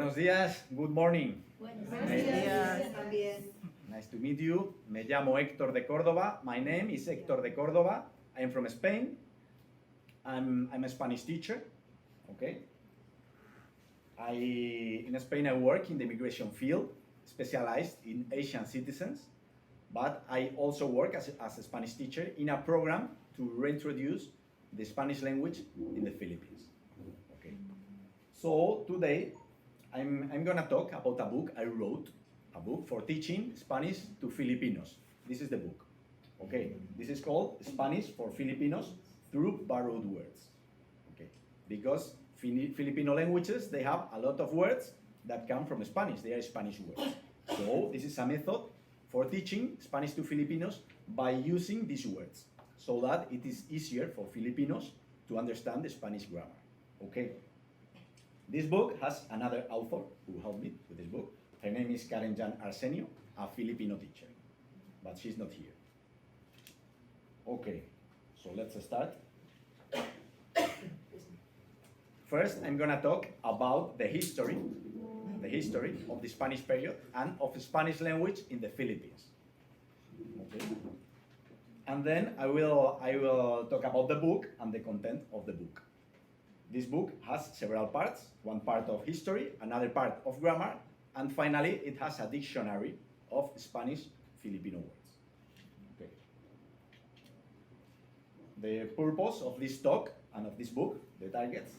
Buenos días, good morning. Buenos días también. Nice to meet you. Me llamo Héctor de Córdoba. My name is Héctor de Córdoba. I am from Spain. I'm a Spanish teacher. Okay. In Spain I work in the immigration field, specialized in Asian citizens. But I also work as a Spanish teacher in a program to reintroduce the Spanish language in the Philippines. Okay. So today I'm gonna talk about a book I wrote, a book for teaching Spanish to Filipinos. This is the book. Okay. This is called Spanish for Filipinos through borrowed words. Okay. Because Filipino languages, they have a lot of words that come from Spanish. They are Spanish words. So this is a method for teaching Spanish to Filipinos by using these words, so that it is easier for Filipinos to understand the Spanish grammar. Okay. This book has another author who helped me with this book. Her name is Caren Jan Arsenio, a Filipino teacher, but she's not here. Okay, so let's start. First, I'm gonna talk about the history of the Spanish period and of the Spanish language in the Philippines. Okay. And then I will talk about the book and the content of the book. This book has several parts, one part of history, another part of grammar, and finally it has a dictionary of Spanish Filipino words. Okay. The purpose of this talk and of this book, the targets,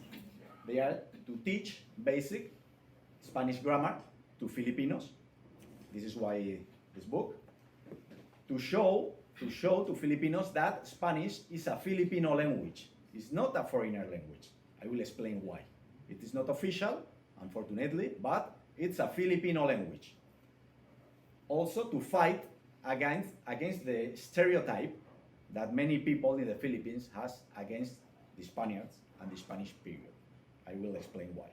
they are to teach basic Spanish grammar to Filipinos. This is why this book. To show to Filipinos that Spanish is a Filipino language. It's not a foreigner language. I will explain why. It is not official, unfortunately, but it's a Filipino language. Also to fight against the stereotype that many people in the Philippines has against the Spaniards and the Spanish period. I will explain why.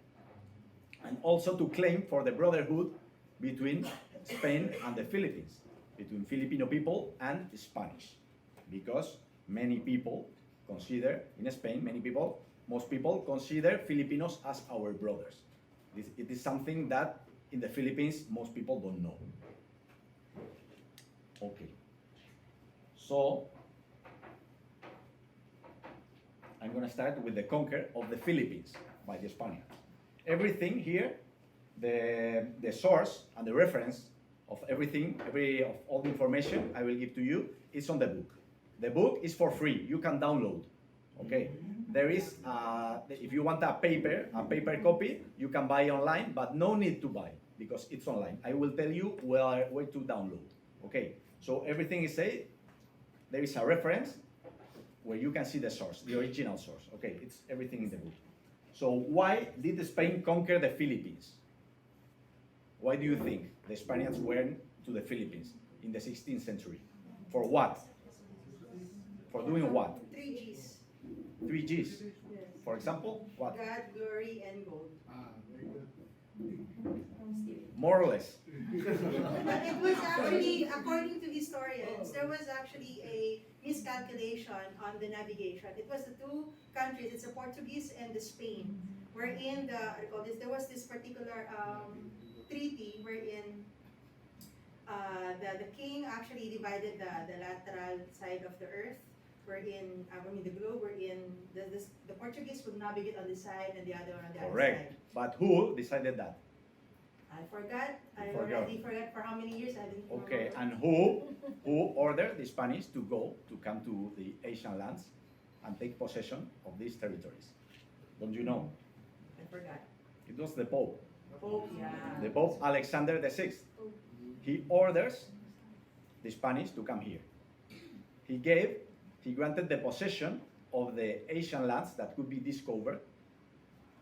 And also to claim for the brotherhood between Spain and the Philippines, between Filipino people and Spanish, because many people consider, in Spain, most people consider Filipinos as our brothers. It is something that in the Philippines most people don't know. Okay. So I'm going to start with the conquer of the Philippines by the Spaniards. Everything here, the source and the reference of everything, all the information I will give to you is on the book. The book is for free. You can download. Okay. There is, if you want a paper copy, you can buy online, but no need to buy because it's online. I will tell you where to download. Okay. So everything is said. There is a reference where you can see the source, the original source. Okay. It's everything in the book. So why did Spain conquer the Philippines? Why do you think the Spaniards went to the Philippines in the 16th century? For what? For doing what? 3 Gs. 3 Gs. Yes. For example, what? God, glory, and gold. More or less. But it was actually, according to historians, there was actually a miscalculation on the navigation. It was the two countries, it's the Portuguese and the Spain, wherein there was this particular treaty wherein the king actually divided the lateral side of the earth, wherein, the globe, wherein the Portuguese would navigate on this side and the other on the other Correct. side. But who decided that? I forgot. I already forgot for how many years I didn't remember. Okay, and who ordered the Spanish to come to the Asian lands and take possession of these territories? Don't you know? I forgot. It was the Pope. Pope, yeah. The Pope Alexander VI. He orders the Spanish to come here. He granted the possession of the Asian lands that could be discovered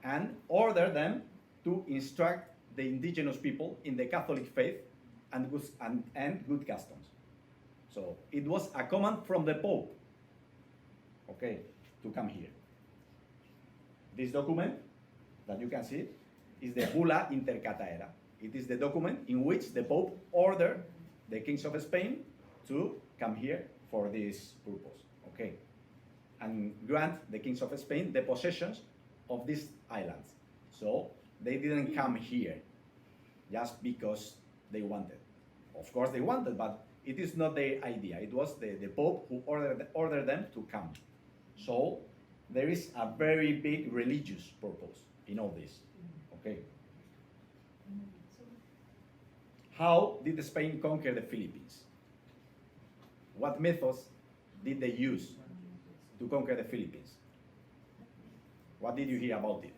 and ordered them to instruct the indigenous people in the Catholic faith and good customs. So it was a command from the Pope, okay, to come here. This document that you can see is the Bula Intercataera. It is the document in which the Pope ordered the kings of Spain to come here for this purpose, okay, and grant the kings of Spain the possessions of these islands. So They didn't come here just because they wanted. Of course they wanted, but it is not their idea. It was the Pope who ordered them to come. So there is a very big religious purpose in all this. Okay. How did Spain conquer the Philippines? What methods did they use to conquer the Philippines? What did you hear about it?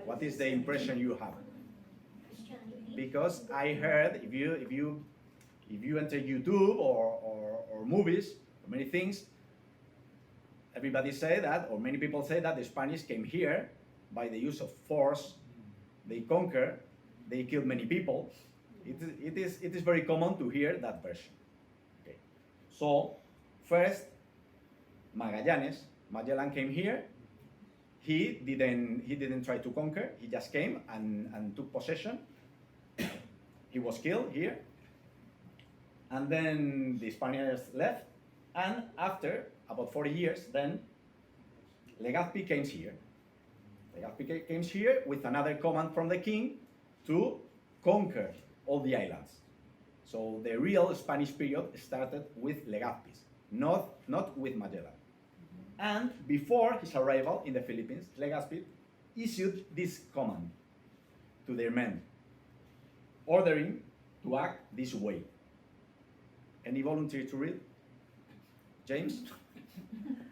What is the impression you have? Because I heard if you enter YouTube or movies or many things, everybody say that, or many people say that the Spanish came here by the use of force. They conquer, they killed many people. It is very common to hear that version. Okay. So first, Magellan came here. He didn't try to conquer. He just came and took possession. He was killed here. And then the Spaniards left. And after about 40 years, then Legazpi came here. Legazpi came here with another command from the king to conquer all the islands. So the real Spanish period started with Legazpi, not with Magellan. And before his arrival in the Philippines, Legazpi issued this command to their men, ordering to act this way. Any volunteer to read? James?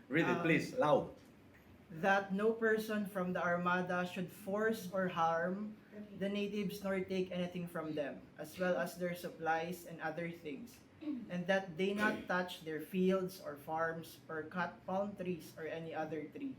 Read it, please, loud. That no person from the Armada should force or harm the natives nor take anything from them, as well as their supplies and other things, and that they not touch their fields or farms or cut palm trees or any other tree,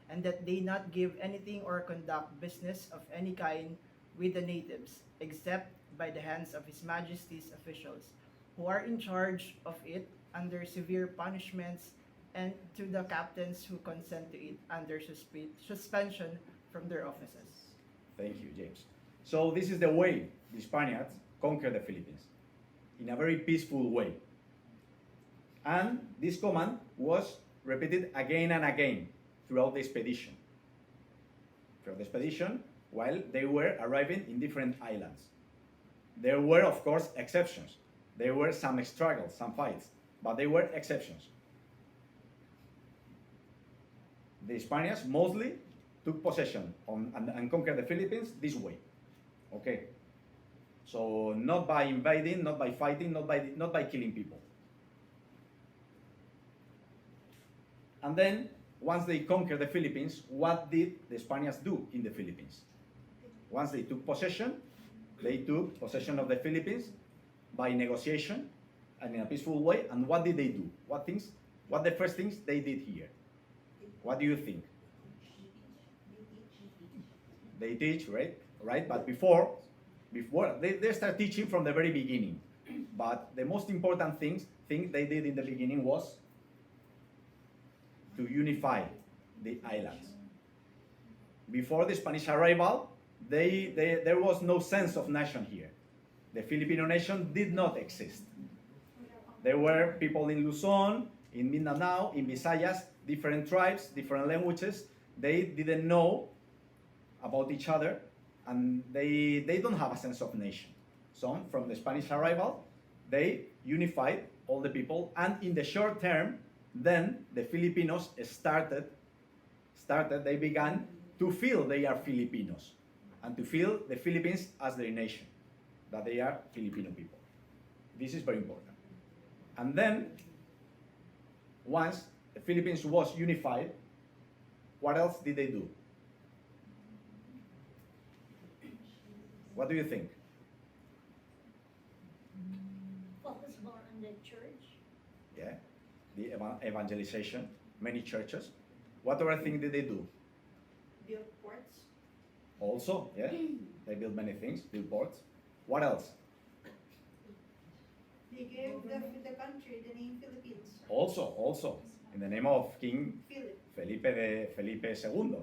and that they not give anything or conduct business of any kind with the natives, except by the hands of His Majesty's officials, who are in charge of it under severe punishments, and to the captains who consent to it under suspension from their offices. Thank you, James. So this is the way the Spaniards conquered the Philippines, in a very peaceful way. And this command was repeated again and again throughout the expedition. Throughout the expedition, while they were arriving in different islands. There were, of course, exceptions. There were some struggles, some fights, but they were exceptions. The Spaniards mostly took possession and conquered the Philippines this way. Okay. So not by invading, not by fighting, not by killing people. And then, once they conquered the Philippines, what did the Spaniards do in the Philippines? Once they took possession of the Philippines by negotiation and in a peaceful way. And what did they do? What the first things they did here? What do you think? They teach, right? But before they start teaching from the very beginning. But the most important thing they did in the beginning was to unify the islands. Before the Spanish arrival, there was no sense of nation here. The Filipino nation did not exist. There were people in Luzon, in Mindanao, in Visayas, different tribes, different languages. They didn't know about each other, and they don't have a sense of nation. So from the Spanish arrival, they unified all the people, and in the short term, then the Filipinos they began to feel they are Filipinos, and to feel the Philippines as their nation, that they are Filipino people. This is very important. And then, once the Philippines was unified, what else did they do? What do you think? Focus more on the church. Yeah, the evangelization, many churches. What other thing did they do? Build ports. Also, yeah, they built many things, built ports. What else? They gave the country the name Philippines. Also, in the name of King Philip. Felipe II.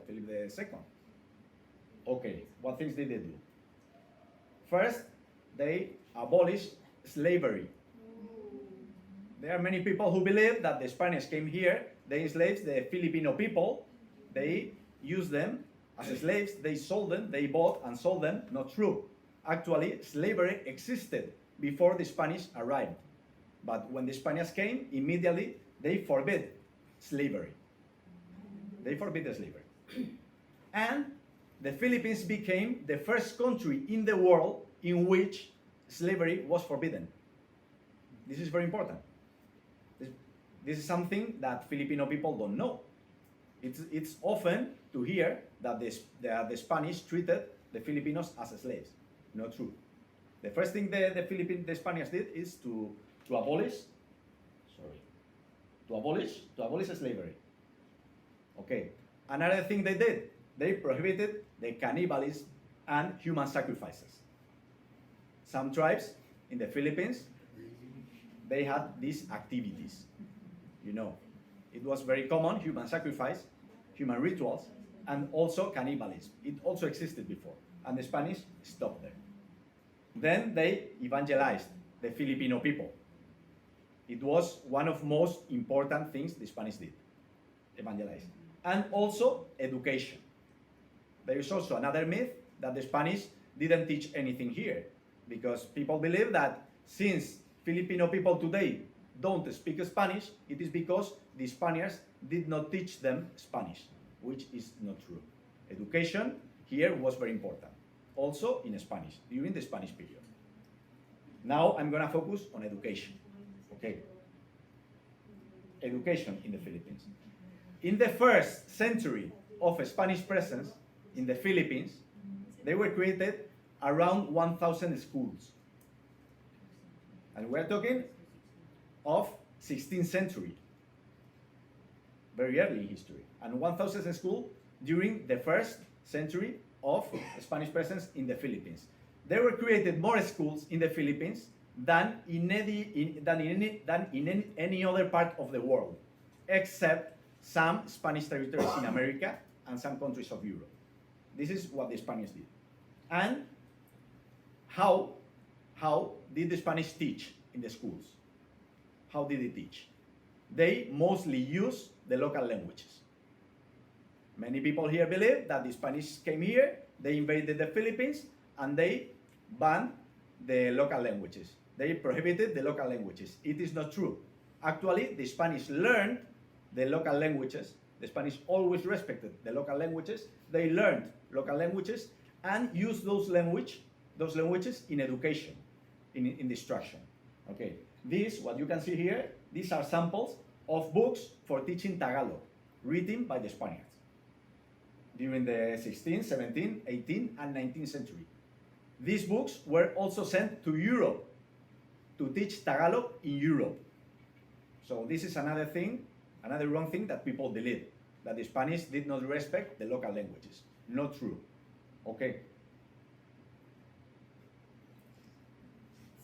Okay, what things did they do? First, they abolished slavery. There are many people who believe that the Spaniards came here, they enslaved the Filipino people, they used them As slaves, they sold them, they bought and sold them. Not true. Actually, slavery existed before the Spanish arrived. But when the Spaniards came, immediately they forbid slavery. They forbid the slavery. And the Philippines became the first country in the world in which slavery was forbidden. This is very important. This is something that Filipino people don't know. It's often to hear that the Spanish treated the Filipinos as slaves. Not true. The first thing the Spaniards did is to abolish slavery. Okay. Another thing they did, they prohibited the cannibalism and human sacrifices. Some tribes in the Philippines, they had these activities. You know, it was very common, human sacrifice, human rituals, and also cannibalism. It also existed before, and the Spanish stopped there. Then they evangelized the Filipino people. It was one of most important things the Spanish did, evangelize. And also education. There is also another myth that the Spanish didn't teach anything here, because people believe that since Filipino people today don't speak Spanish, it is because the Spaniards did not teach them Spanish, which is not true. Education here was very important, also in Spanish, during the Spanish period. Now I'm going to focus on education. Okay. Education in the Philippines. In the first century of Spanish presence in the Philippines, they were created around 1,000 schools. And we're talking of 16th century, very early in history, and 1,000 schools during the first century of Spanish presence in the Philippines. There were created more schools in the Philippines than in any other part of the world, except some Spanish territories in America and some countries of Europe. This is what the Spaniards did. And how did the Spanish teach in the schools? How did they teach? They mostly use the local languages. Many people here believe that the Spanish came here, they invaded the Philippines, and they banned the local languages. They prohibited the local languages. It is not true. Actually, the Spanish learned the local languages. The Spanish always respected the local languages. They learned local languages and used those languages in education, in instruction. Okay. What you can see here, these are samples of books for teaching Tagalog, written by the Spaniards during the 16th, 17th, 18th, and 19th century. These books were also sent to Europe to teach Tagalog in Europe. So this is another wrong thing that people believe, that the Spanish did not respect the local languages. Not true. Okay.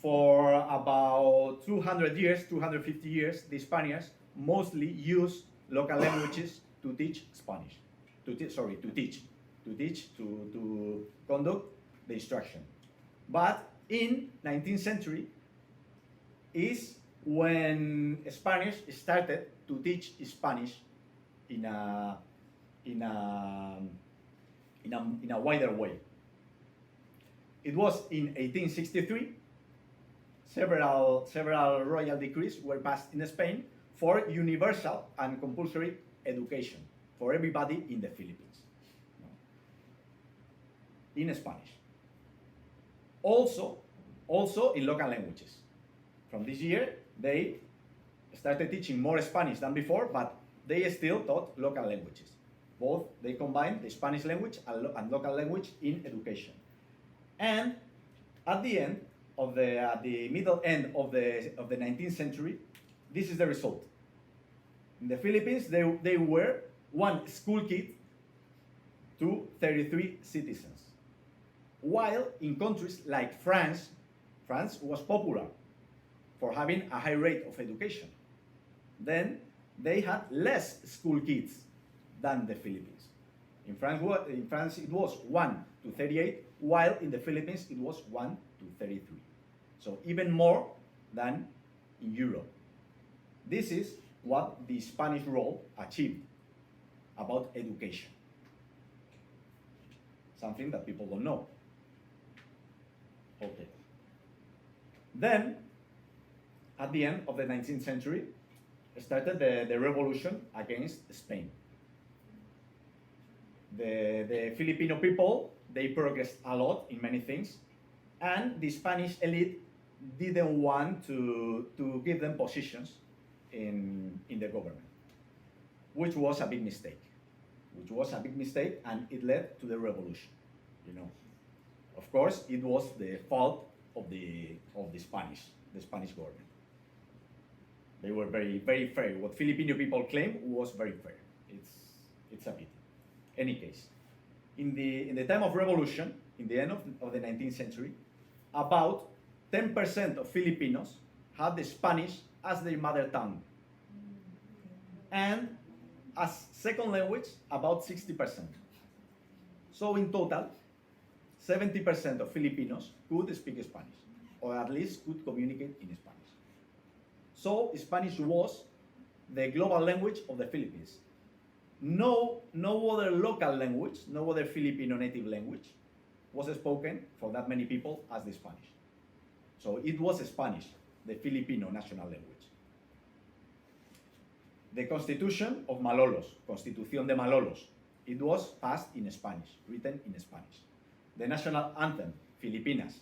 For about 200 years, 250 years, the Spaniards mostly used local languages to teach Spanish. To conduct the instruction. But in 19th century is when Spanish started to teach Spanish in a wider way. It was in 1863. Several royal decrees were passed in Spain for universal and compulsory education for everybody in the Philippines, in Spanish. Also in local languages. From this year, they started teaching more Spanish than before, but they still taught local languages. Both, they combined the Spanish language and local language in education. And at the end, at the middle end of the 19th century, this is the result. In the Philippines, they were one school kid to 33 citizens. While in countries like France was popular for having a high rate of education. Then they had less school kids than the Philippines. In France it was 1 to 38, while in the Philippines it was 1 to 33. So even more than in Europe. This is what the Spanish role achieved about education. something that people don't know. Okay. Then, at the end of the 19th century, started the revolution against Spain. The Filipino people, they progressed a lot in many things, and the Spanish elite didn't want to give them positions in the government, which was a big mistake. And it led to the revolution, you know. Of course, it was the fault of the Spanish government. They were very, very fair. What Filipino people claim was very fair. It's a pity. Any case, in the time of revolution, in the end of the 19th century, about 10% of Filipinos had the Spanish as their mother tongue, and as second language, about 60%. So in total, 70% of Filipinos could speak Spanish, or at least could communicate in Spanish. So Spanish was the global language of the Philippines. No other local language, no other Filipino native language was spoken for that many people as the Spanish. So it was Spanish, the Filipino national language. The Constitution of Malolos, Constitución de Malolos, it was passed in Spanish, written in Spanish. The national anthem, Filipinas,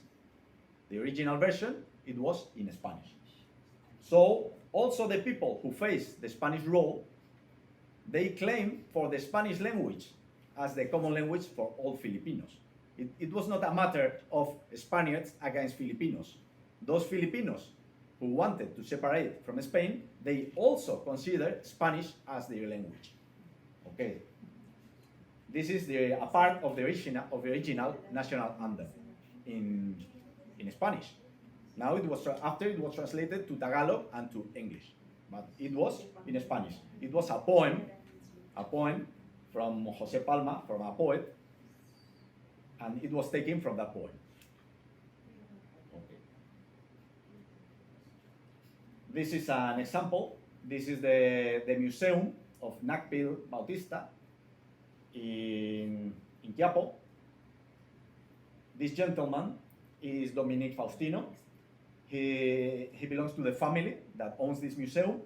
the original version, it was in Spanish. So also the people who faced the Spanish rule, they claim for the Spanish language as the common language for all Filipinos. It was not a matter of Spaniards against Filipinos. Those Filipinos who wanted to separate from Spain, they also considered Spanish as their language. Okay. This is a part of the original national anthem in Spanish. Now after it was translated to Tagalog and to English, but it was in Spanish. It was a poem from Jose Palma, from a poet, and it was taken from that poem. Okay. This is an example. This is the museum of Nacpil Bautista in Quiapo. This gentleman is Dominique Faustino. He belongs to the family that owns this museum.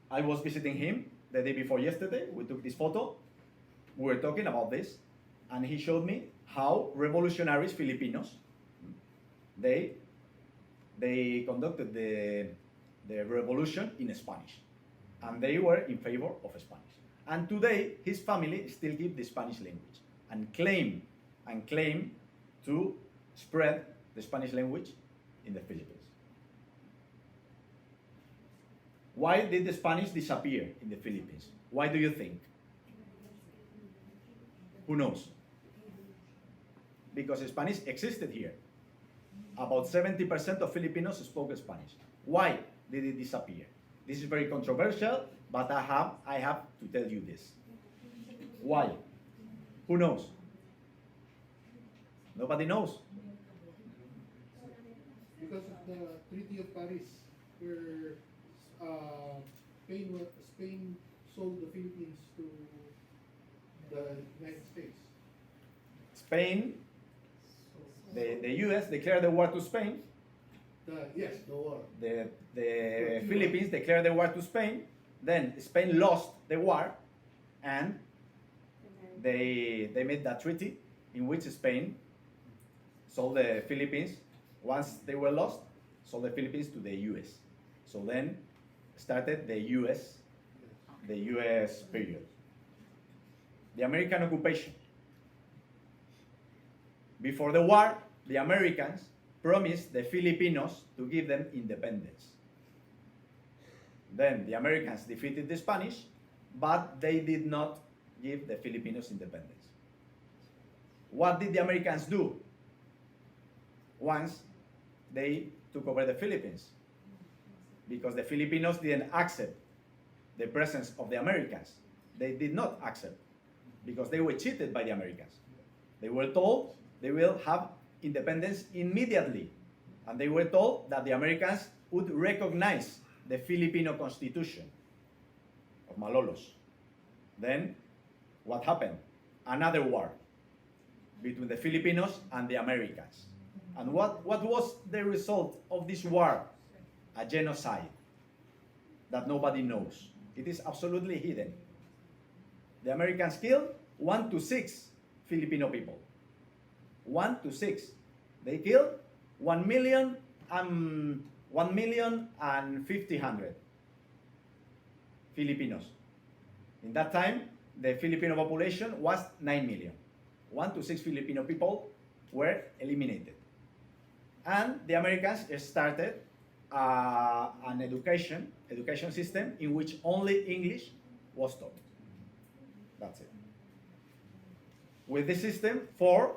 I was visiting him the day before yesterday. We took this photo. We were talking about this, and he showed me how revolutionaries Filipinos, they conducted the revolution in Spanish, and they were in favor of Spanish. And today, his family still keep the Spanish language and claim to spread the Spanish language in the Philippines. Why did the Spanish disappear in the Philippines? Why do you think? Who knows? Because Spanish existed here. About 70% of Filipinos spoke Spanish. Why did it disappear? This is very controversial, but I have to tell you this. Why? Who knows? Nobody knows. Because of the Treaty of Paris, where Spain sold the Philippines to the United States. Spain, the US declared the war to Spain. Yes, the war. The Philippines declared the war to Spain. Then Spain lost the war, and they made that treaty in which Spain sold the Philippines. Once they were lost, sold the Philippines to the US. So then started the US period. The American occupation. Before the war, the Americans promised the Filipinos to give them independence. Then the Americans defeated the Spanish, but they did not give the Filipinos independence. What did the Americans do once they took over the Philippines? Because the Filipinos didn't accept the presence of the Americans. They did not accept, because they were cheated by the Americans. They were told they will have independence immediately, and they were told that the Americans would recognize the Filipino Constitution of Malolos. Then, what happened? Another war. between the Filipinos and the Americans. And what was the result of this war? A genocide that nobody knows. It is absolutely hidden. The Americans killed 1 to 6 Filipino people. 1 to 6. They killed 1,050,000 Filipinos. In that time, the Filipino population was 9 million. 1 to 6 Filipino people were eliminated. And the Americans started an education system in which only English was taught. That's it. With this system, for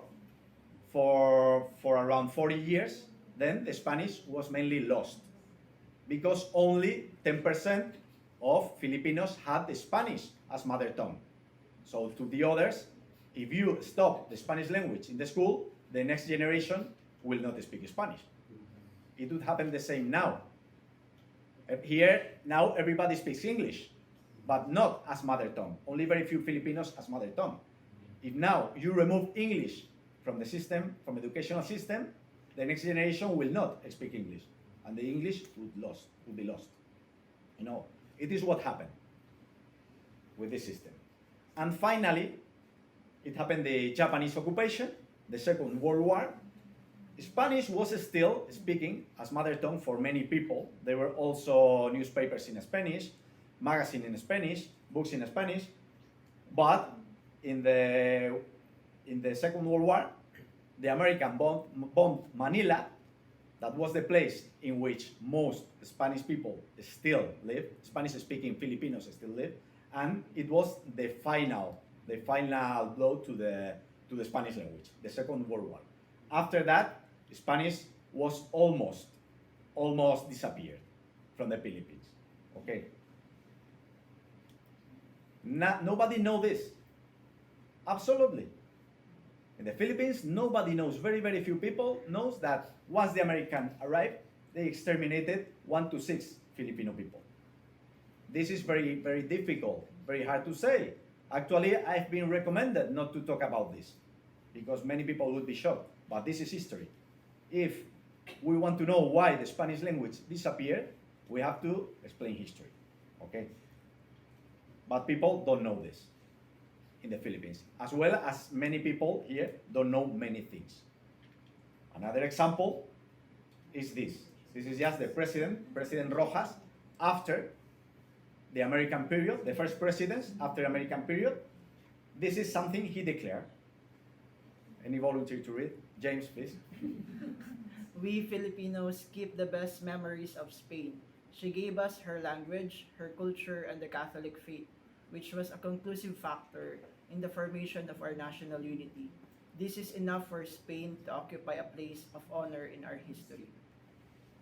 around 40 years, then the Spanish was mainly lost because only 10% of Filipinos had the Spanish as mother tongue. So to the others, if you stop the Spanish language in the school, the next generation will not speak Spanish. It would happen the same now. Here, now everybody speaks English, but not as mother tongue. Only very few Filipinos as mother tongue. If now you remove English from the system, from educational system, the next generation will not speak English, and the English would be lost. You know, it is what happened with this system. And finally, it happened the Japanese occupation, the Second World War. Spanish was still speaking as mother tongue for many people. There were also newspapers in Spanish, magazines in Spanish, books in Spanish. But in the Second World War, the American bombed Manila. That was the place in which most Spanish people still live. Spanish-speaking Filipinos still live, and it was the final blow to the Spanish language, the Second World War. After that, Spanish was almost disappeared from the Philippines. Okay. Nobody knows this. Absolutely. In the Philippines, nobody knows. Very, very few people knows that once the Americans arrived, they exterminated 1 to 6 Filipino people. This is very, very difficult, very hard to say. Actually, I've been recommended not to talk about this because many people would be shocked. But this is history. If we want to know why the Spanish language disappeared, we have to explain history. Okay? But people don't know this in the Philippines, as well as many people here don't know many things. Another example is this. This is just the President Rojas, after the American period, the first president after the American period. This is something he declared. Any volunteer to read? James, please. We Filipinos keep the best memories of Spain. She gave us her language, her culture, and the Catholic faith, which was a conclusive factor in the formation of our national unity. This is enough for Spain to occupy a place of honor in our history.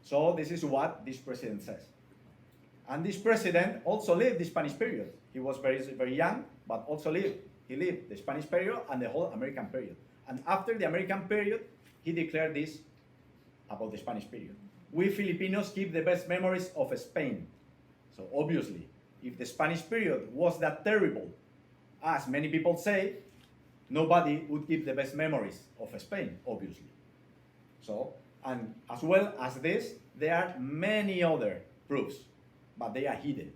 So this is what this president says. And this president also lived the Spanish period. He was very, very young, but also he lived the Spanish period and the whole American period. And after the American period, he declared this about the Spanish period. We Filipinos keep the best memories of Spain. So obviously, if the Spanish period was that terrible, as many people say, nobody would keep the best memories of Spain, obviously. So, and as well as this, there are many other proofs, but they are hidden.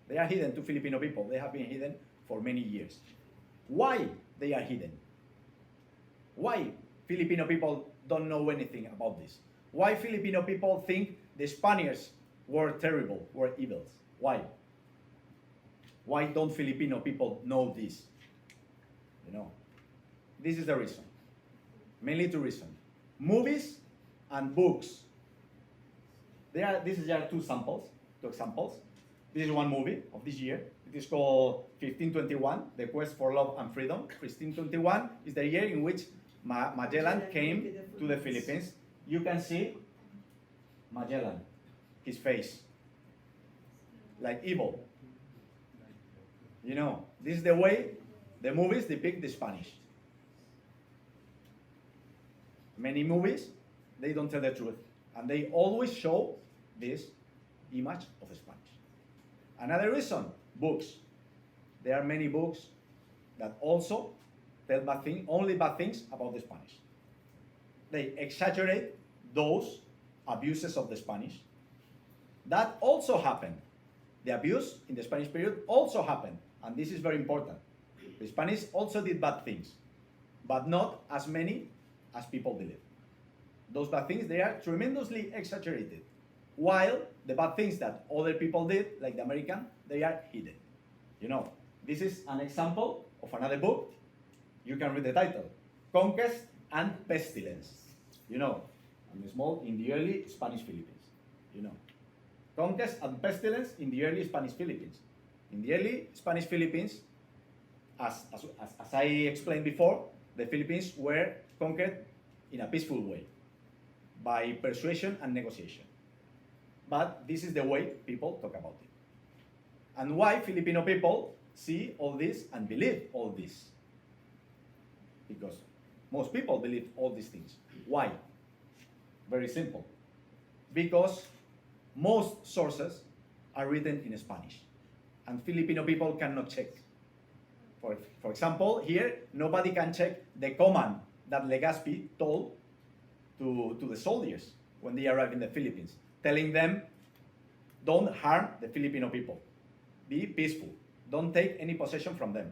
They are hidden to Filipino people. They have been hidden for many years. Why they are hidden? Why Filipino people don't know anything about this? Why Filipino people think the Spaniards were terrible, were evils? Why? Why don't Filipino people know this? You know, this is the reason. Mainly two reasons. Movies and books. These are two examples. This is one movie of this year. It is called 1521, The Quest for Love and Freedom. 1521 is the year in which Magellan came to the Philippines. You can see Magellan, his face, like evil. You know, this is the way the movies depict the Spanish. Many movies, they don't tell the truth, and they always show this image of Spanish. Another reason, books. There are many books that also tell only bad things about the Spanish. They exaggerate those abuses of the Spanish. That also happened. The abuse in the Spanish period also happened, and this is very important. The Spanish also did bad things, but not as many as people believe. Those bad things, they are tremendously exaggerated, while the bad things that other people did, like the American, they are hidden. You know, this is an example of another book. You can read the title, Conquest and Pestilence. You know, and small in the early Spanish Philippines. You know, Conquest and Pestilence in the early Spanish Philippines. In the early Spanish Philippines, as I explained before, the Philippines were conquered in a peaceful way, by persuasion and negotiation. But this is the way people talk about it. And why Filipino people see all this and believe all this? Because most people believe all these things. Why? Very simple. Because most sources are written in Spanish, and Filipino people cannot check. For example, here, nobody can check the command that Legazpi told to the soldiers when they arrived in the Philippines, telling them, don't harm the Filipino people. Be peaceful. Don't take any possession from them.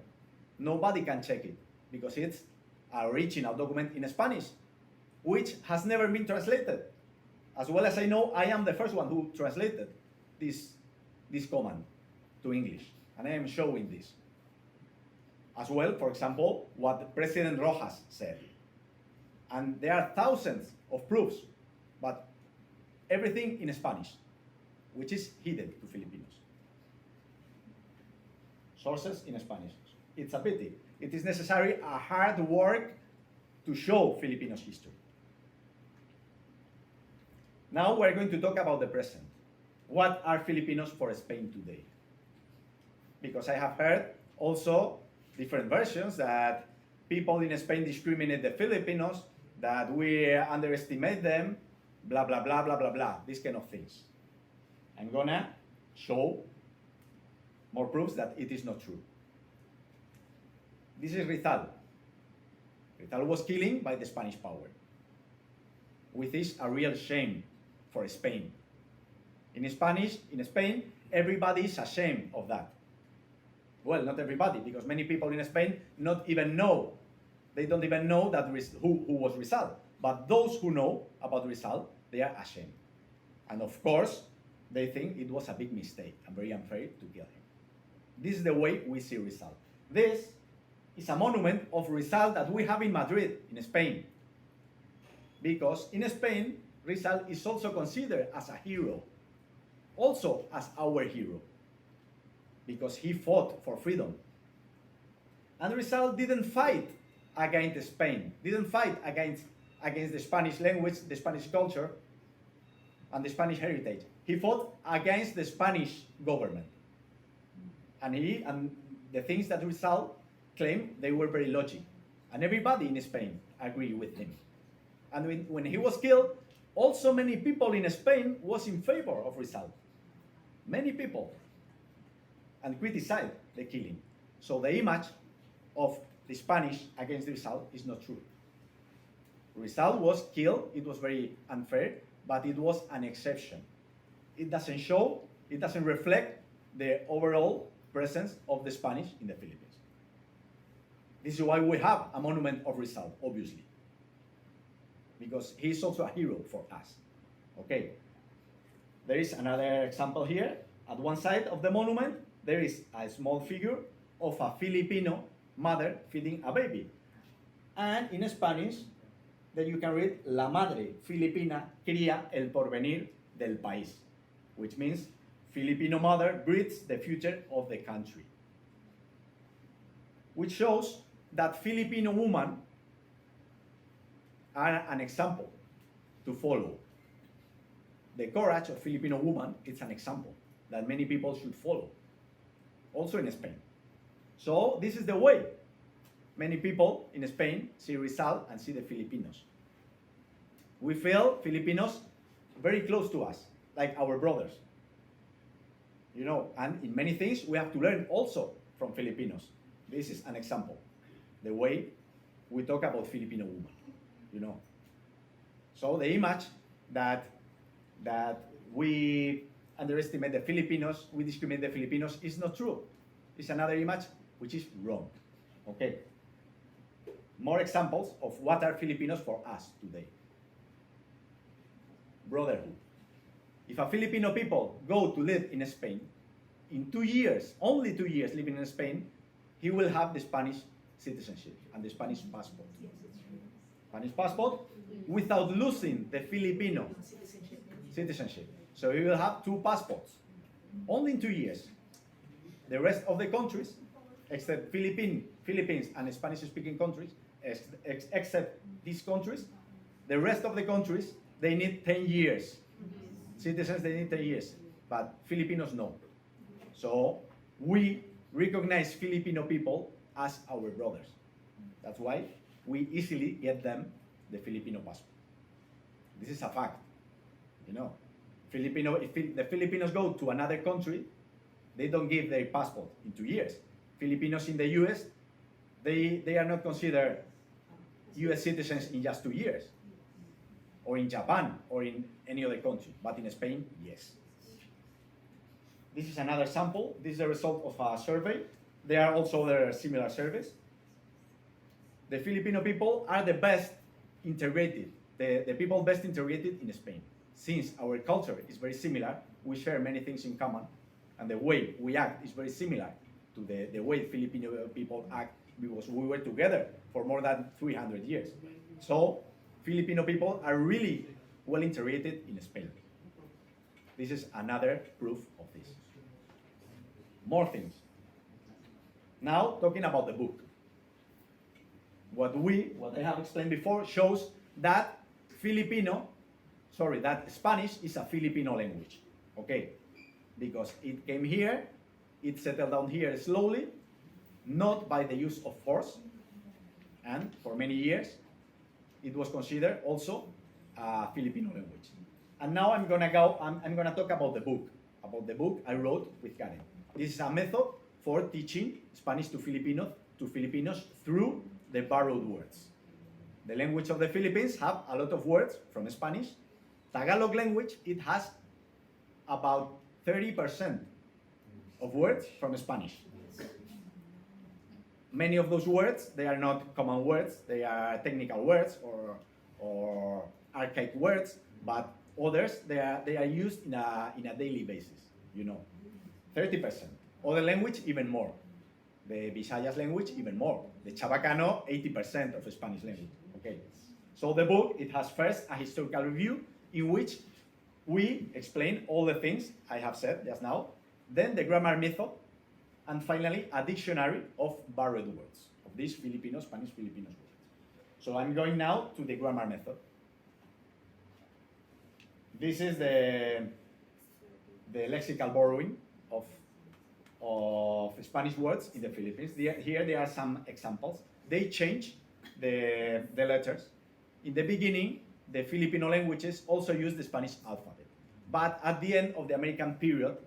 Nobody can check it because it's an original document in Spanish, which has never been translated. As well as I know, I am the first one who translated this command to English, and I am showing this. As well, for example, what President Rojas said. And there are thousands of proofs, but everything in Spanish, which is hidden to Filipinos. Sources in Spanish. It's a pity. It is necessary a hard work to show Filipinos' history. Now we're going to talk about the present. What are Filipinos for Spain today? Because I have heard also different versions that people in Spain discriminate the Filipinos, that we underestimate them, blah, blah, blah, blah, blah, blah, these kind of things. I'm gonna show more proofs that it is not true. This is Rizal. Rizal was killing by the Spanish power, which is a real shame for Spain. In Spain, everybody is ashamed of that. Well, not everybody, because many people in Spain not even know. They don't even know that who was Rizal. But those who know about Rizal, they are ashamed. And of course, they think it was a big mistake and very unfair to kill him. This is the way we see Rizal. This is a monument of Rizal that we have in Madrid, in Spain. Because in Spain, Rizal is also considered as a hero. Also as our hero. Because he fought for freedom. And Rizal didn't fight against Spain, didn't fight against the Spanish language, the Spanish culture, and the Spanish heritage. He fought against the Spanish government. And the things that Rizal claimed, they were very logical. And everybody in Spain agreed with him. And when he was killed, also many people in Spain was in favor of Rizal. Many people. And criticized the killing. So the image of the Spanish against Rizal is not true. Rizal was killed, it was very unfair, but it was an exception. It doesn't reflect the overall presence of the Spanish in the Philippines. This is why we have a monument of Rizal, obviously. Because he is also a hero for us. Okay. There is another example here. At one side of the monument, there is a small figure of a Filipino mother feeding a baby. And in Spanish, then you can read, La madre filipina cría el porvenir del país, which means Filipino mother breeds the future of the country. Which shows that Filipino women are an example to follow. The courage of Filipino woman is an example that many people should follow. Also in Spain. So this is the way many people in Spain see Rizal and see the Filipinos. We feel Filipinos very close to us, like our brothers. You know, and in many things we have to learn also from Filipinos. This is an example, the way we talk about Filipino woman, you know. So the image that we underestimate the Filipinos, we discriminate the Filipinos is not true. It's another image which is wrong. Okay. More examples of what are Filipinos for us today. Brotherhood. If a Filipino people go to live in Spain, in 2 years, only 2 years living in Spain, he will have the Spanish citizenship and the Spanish passport. Spanish passport without losing the Filipino citizenship. So he will have 2 passports, only in 2 years. The rest of the countries, except Philippines and Spanish-speaking countries, except these countries, the rest of the countries, they need 10 years. Citizens, they need 10 years, but Filipinos no. So we recognize Filipino people as our brothers. That's why we easily get them the Filipino passport. This is a fact, you know. If the Filipinos go to another country, they don't give their passport in 2 years. Filipinos in the US, they are not considered US citizens in just 2 years. Or in Japan, or in any other country. But in Spain, yes. This is another sample. This is the result of a survey. There are also other similar surveys. The Filipino people are the best integrated, the people best integrated in Spain. Since our culture is very similar, we share many things in common, and the way we act is very similar to the way Filipino people act, because we were together for more than 300 years. So, Filipino people are really well integrated in Spain. This is another proof of this. More things. Now, talking about the book. What I have explained before shows that that Spanish is a Filipino language. Okay? Because it came here, it settled down here slowly, not by the use of force, and for many years, it was considered also a Filipino language. And now I'm gonna talk about the book I wrote with Caren. This is a method for teaching Spanish to Filipinos through the borrowed words. The language of the Philippines have a lot of words from Spanish. Tagalog language, it has about 30% of words from Spanish. Many of those words, they are not common words, they are technical words or archaic words, but others, they are used in a daily basis, you know. 30%. Other language, even more. The Visayas language, even more. The Chabacano, 80% of Spanish language. Okay. So the book, it has first a historical review in which we explain all the things I have said just now, then the grammar method, and finally a dictionary of borrowed words, of these Spanish Filipino words. So I'm going now to the grammar method. This is the lexical borrowing of Spanish words in the Philippines. Here there are some examples. They change the letters. In the beginning, the Filipino languages also used the Spanish alphabet. But at the end of the American period,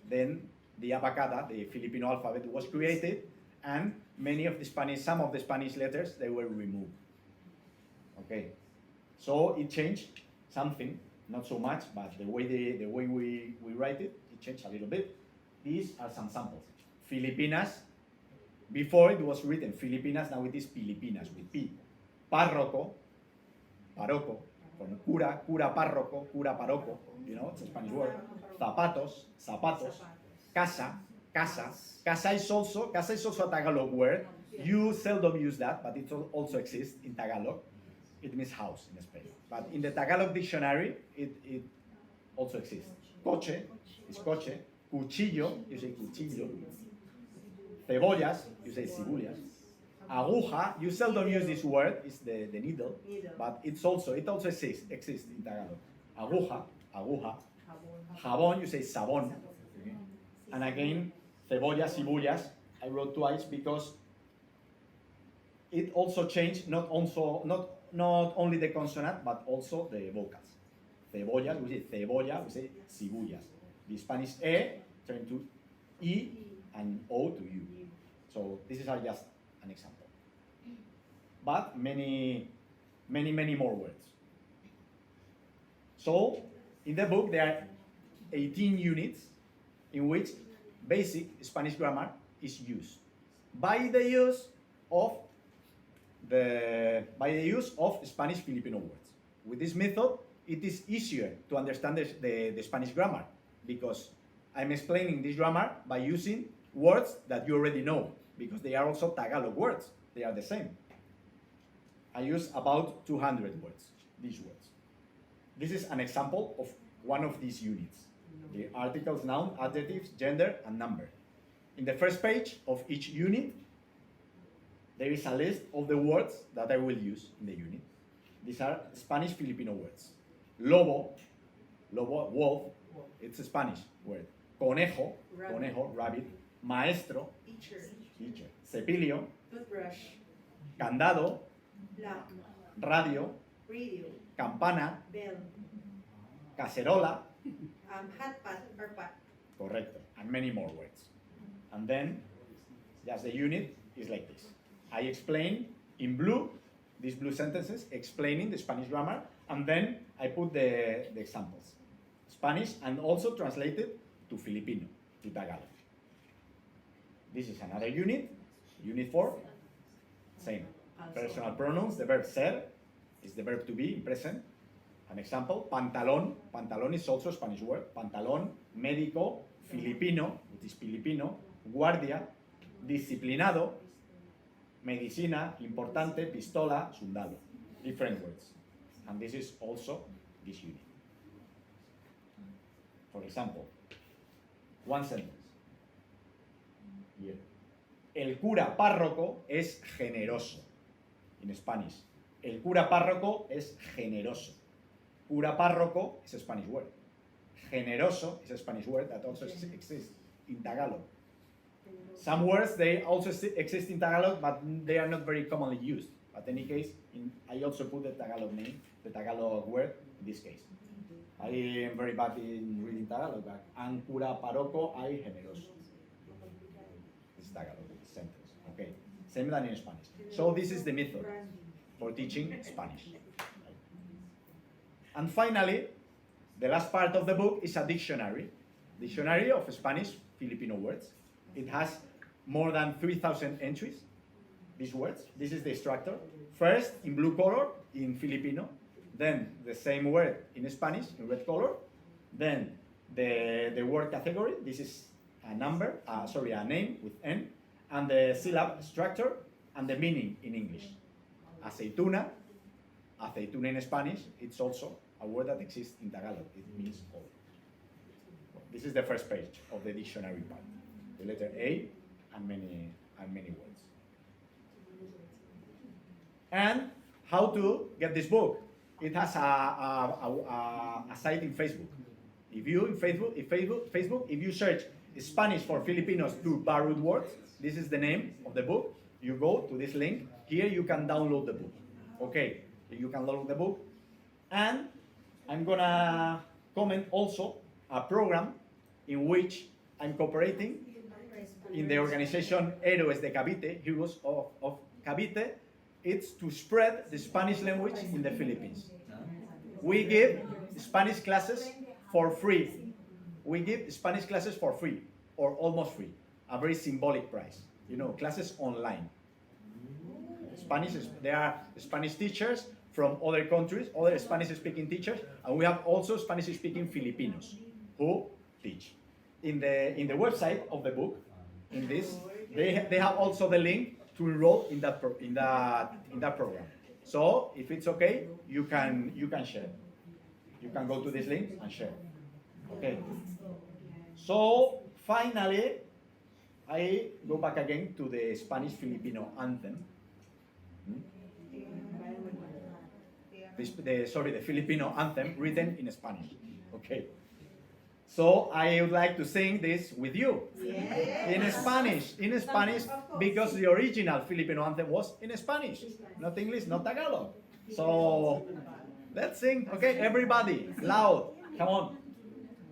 then the abacada, the Filipino alphabet, was created, and some of the Spanish letters, they were removed. Okay, so it changed something, not so much, but the way we write it changed a little bit. These are some samples. Filipinas, before it was written Filipinas, now it is Filipinas with P. Párroco, paroco, con cura, párroco, cura paroco, you know, it's a Spanish word. Zapatos. Casa is also a Tagalog word. You seldom use that, but it also exists in Tagalog. It means house in Spain. But in the Tagalog dictionary, it also exists. Coche is coche. Cuchillo, you say cuchillo. Cebollas, you say cibullas. Aguja, you seldom use this word, it's the needle, but it also exists in Tagalog. Aguja. Jabón, you say sabón. And again, cebollas, cibullas, I wrote twice because it also changed not only the consonant, but also the vocals. Cebollas, we say cebolla, we say cibullas. The Spanish E turned to E and O to U. So this is just an example. but many more words. So, in the book, there are 18 units in which basic Spanish grammar is used by the use of Spanish Filipino words. With this method, it is easier to understand the Spanish grammar because I'm explaining this grammar by using words that you already know because they are also Tagalog words. They are the same. I use about 200 words, these words. This is an example of one of these units. The articles, noun, adjectives, gender, and number. In the first page of each unit, there is a list of the words that I will use in the unit. These are Spanish Filipino words. Lobo, wolf, it's a Spanish word. Conejo, rabbit. Maestro, teacher. Cepillo, Toothbrush. candado, Lock. radio, campana, Bell. cacerola, Hot pot or pot. correcto, and many more words. And then, just the unit is like this. I explain in blue, these blue sentences, explaining the Spanish grammar, and then I put the examples. Spanish, and also translated to Filipino, to Tagalog. This is another unit, unit 4, same. Personal pronouns, the verb ser is the verb to be in present. An example, pantalón, pantalón is also a Spanish word. Pantalón, médico, Filipino, which is Filipino, guardia, disciplinado, medicina, importante, pistola, sundalo. Different words. And this is also this unit. For example, one sentence. Here. El cura párroco es generoso. In Spanish. El cura párroco es generoso. Cura párroco is a Spanish word. Generoso is a Spanish word that also exists in Tagalog. Some words, they also exist in Tagalog, but they are not very commonly used. But in any case, I also put the Tagalog name, the Tagalog word, in this case. I am very bad in reading Tagalog, but an cura párroco ay generoso. This is Tagalog sentence, okay? Same than in Spanish. So this is the method for teaching Spanish. And finally, the last part of the book is a dictionary of Spanish Filipino words. It has more than 3,000 entries, these words. This is the structure. First, in blue color, in Filipino. Then the same word in Spanish, in red color. Then the word category. This is a number, a name with N. And the syllable structure and the meaning in English. Aceituna, aceituna in Spanish, it's also a word that exists in Tagalog. It means olive. This is the first page of the dictionary part. The letter A and many words. And how to get this book? It has a site in Facebook. If you search Spanish for Filipinos to borrowed words, this is the name of the book. You go to this link. Here you can download the book. Okay, you can download the book. And I'm gonna comment also a program in which I'm cooperating in the organization Héroes de Cavite, Heroes of Cavite. It's to spread the Spanish language in the Philippines. We give Spanish classes for free. We give Spanish classes for free, or almost free. A very symbolic price. You know, classes online. There are Spanish teachers from other countries, other Spanish-speaking teachers, and we have also Spanish-speaking Filipinos who teach. In the website of the book, in this, they have also the link to enroll in that program. So if it's okay, you can share. You can go to this link and share. Okay. So finally, I go back again to the Spanish Filipino anthem. The Filipino anthem written in Spanish. Okay. So I would like to sing this with you. Yes. In Spanish, because the original Filipino anthem was in Spanish, not English, not Tagalog. So let's sing. Okay, everybody, loud. Come on.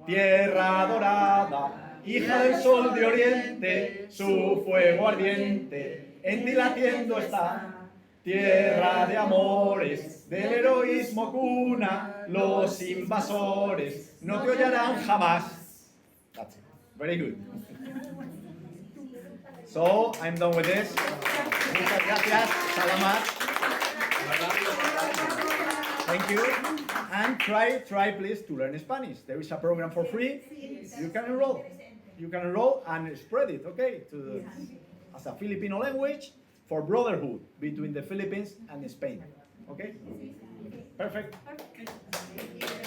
Tierra dorada, hija del sol de oriente, su fuego ardiente, en ti latiendo está. Tierra de amores, del heroísmo cuna, los invasores no te hollarán jamás. That's it. Very good. So, I'm done with this. Muchas gracias. Salamat. Thank you. And try please to learn Spanish. There is a program for free. You can enroll. You can enroll and spread it, okay, as a Filipino language for brotherhood between the Philippines and Spain. Okay? Perfect. Thank you.